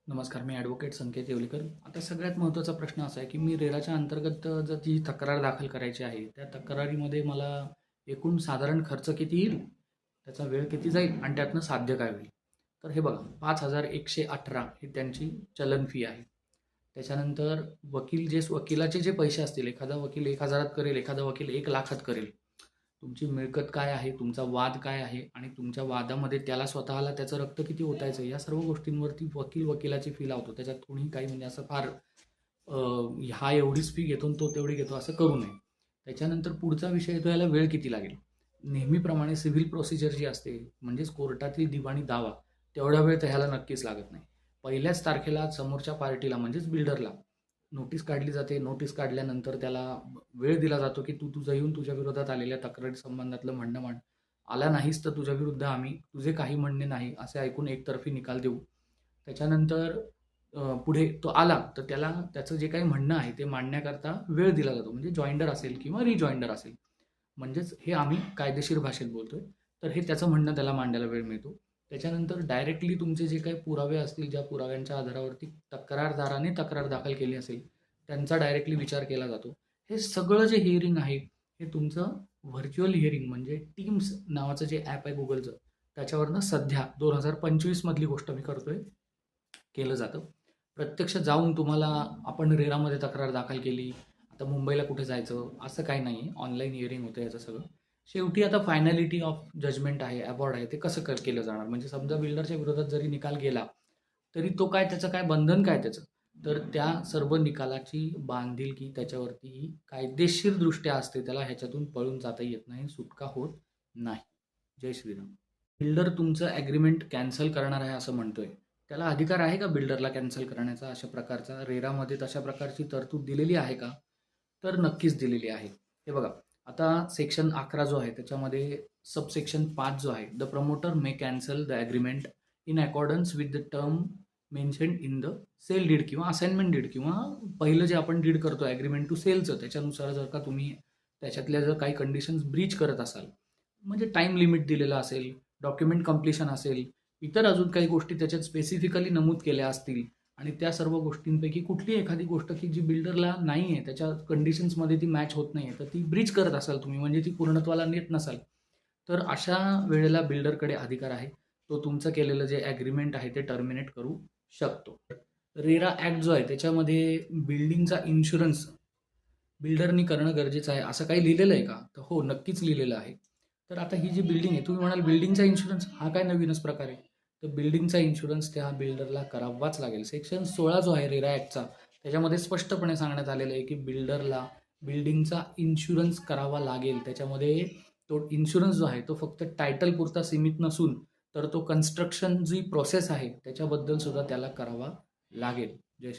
नमस्कार, मी ॲडव्होकेट संकेत येवलेकर. आता सगळ्यात महत्त्वाचा प्रश्न असा आहे, की मी रेराच्या अंतर्गत जर ती तक्रार दाखल करायची आहे, त्या तक्रारीमध्ये मला एकूण साधारण खर्च किती येईल, त्याचा वेळ किती जाईल आणि त्यातनं साध्य काय होईल. तर हे बघा, 5,118 ही त्यांची चलन फी आहे. त्याच्यानंतर वकिलाचे जे पैसे असतील, एखादा वकील 1,000त करेल, एखादा वकील 1,00,000त करेल. तुमची मिळकत काय आहे, तुमचा वाद काय आहे आणि तुमच्या वादामध्ये त्याला स्वतःला त्याचं रक्त किती ओतायचं, या सर्व गोष्टींवरती वकिलाची फी लावतो. त्याच्यात कोणी काही म्हणजे असं फार हा एवढीच फी घेतो आणि तो तेवढी घेतो असं करू नये. त्याच्यानंतर पुढचा विषय येतो, याला वेळ किती लागेल. नेहमीप्रमाणे सिव्हिल प्रोसिजर जी असते, म्हणजेच कोर्टातील दिवाणी दावा, तेवढा वेळ तर ह्याला नक्कीच लागत नाही. पहिल्याच तारखेला समोरच्या पार्टीला म्हणजेच बिल्डरला नोटीस काढली जाते. नोटीस काढल्यानंतर त्याला वेळ दिला जातो, की तू तुझं येऊन तुझ्या विरोधात आलेल्या तक्रारी संबंधातलं म्हणणं मांड. आला नाहीस तर तुझ्या विरुद्ध आम्ही तुझे काही म्हणणे नाही असे ऐकून एकतर्फी निकाल देऊ. त्याच्यानंतर पुढे तो आला तर त्याला त्याचं जे काही म्हणणं आहे ते मांडण्याकरता वेळ दिला जातो. म्हणजे जॉइंडर असेल किंवा रिजॉइंडर असेल, म्हणजेच हे आम्ही कायदेशीर भाषेत बोलतोय. तर हे त्याचं म्हणणं त्याला मांडायला वेळ मिळतो. त्याच्यानंतर डायरेक्टली तुमचे जे काही पुरावे असतील, ज्या पुराव्यांच्या आधारावरती तक्रारदाराने तक्रार दाखल केली असेल, त्यांचा डायरेक्टली विचार केला जातो. हे सगळं जे हिअरिंग आहे, हे तुमचं व्हर्च्युअल हिअरिंग म्हणजे टीम्स नावाचं जे ॲप आहे गुगलचं, त्याच्यावरनं सध्या 2025 मधली गोष्ट मी करतोय, केलं जातं. प्रत्यक्ष जाऊन तुम्हाला आपण रेरामध्ये तक्रार दाखल केली, आता मुंबईला कुठे जायचं असं काही नाही आहे. ऑनलाईन हिअरिंग होतं याचं सगळं. शेवटी आता फायनॅलिटी ऑफ जजमेंट आहे, अवॉर्ड आहे, ते कसं केलं जाणार. म्हणजे समजा बिल्डरच्या विरोधात जरी निकाल गेला तरी तो काय, त्याचं काय बंधन काय त्याचं. तर त्या सर्व निकालाची बांधिलकी त्याच्यावरती कायदेशीरदृष्ट्या असते. त्याला ह्याच्यातून पळून जाता येत नाही, सुटका होत नाही. जय श्रीराम. बिल्डर तुमचं ॲग्रीमेंट कॅन्सल करणार आहे असं म्हणतोय, त्याला अधिकार आहे का बिल्डरला कॅन्सल करण्याचा अशा प्रकारचा. रेरामध्ये तशा प्रकारची तरतूद दिलेली आहे का, तर नक्कीच दिलेली आहे. हे बघा, आता सेक्शन 11 जो आहे त्याच्यामध्ये सबसेक्शन 5 जो आहे, the promoter may cancel the agreement in accordance with the term mentioned in the sale deed किंवा असाइनमेंट डीड, किंवा पहिलं जे आपण डीड करतो ॲग्रीमेंट टू सेलचं, त्याच्यानुसार जर का तुम्ही त्याच्यातल्या जर काही कंडिशन्स ब्रीच करत असाल, म्हणजे टाईम लिमिट दिलेलं असेल, डॉक्युमेंट कंप्लिशन असेल, इतर अजून काही गोष्टी त्याच्यात स्पेसिफिकली नमूद केल्या असतील आणि त्या सर्व गोष्टींपैकी कुठली एखादी गोष्ट की जी बिल्डरला नाही आहे, त्याच्या कंडिशन्समध्ये ती मॅच होत नाही आहे, तर ती ब्रीच करत असाल तुम्ही, म्हणजे ती पूर्णत्वाला नेत नसाल, तर अशा वेळेला बिल्डरकडे अधिकार आहे. तो तुमचं केलेलं जे ॲग्रीमेंट आहे ते टर्मिनेट करू शकतो. रेरा ॲक्ट जो आहे त्याच्यामध्ये बिल्डिंगचा इन्शुरन्स बिल्डरनी करणं गरजेचं आहे असं काही लिहिलेलं आहे का, तर हो, नक्कीच लिहिलेलं आहे. तर आता ही जी बिल्डिंग आहे, तुम्ही म्हणाल बिल्डिंगचा इन्शुरन्स हा काय नवीनच प्रकार आहे, तर बिल्डिंगचा इन्शुरन्स त्या बिल्डरला करावाच लागेल. सेक्शन 16 जो आहे रेरा ॲक्टचा, त्याच्यामध्ये स्पष्टपणे सांगण्यात आलेलं आहे की बिल्डरला बिल्डिंगचा इन्शुरन्स करावा लागेल. त्याच्यामध्ये तो इन्शुरन्स जो आहे तो फक्त टायटल पुरता सीमित नसून, तर तो कन्स्ट्रक्शन जी प्रोसेस आहे त्याच्याबद्दल सुद्धा त्याला करावा लागेल. जय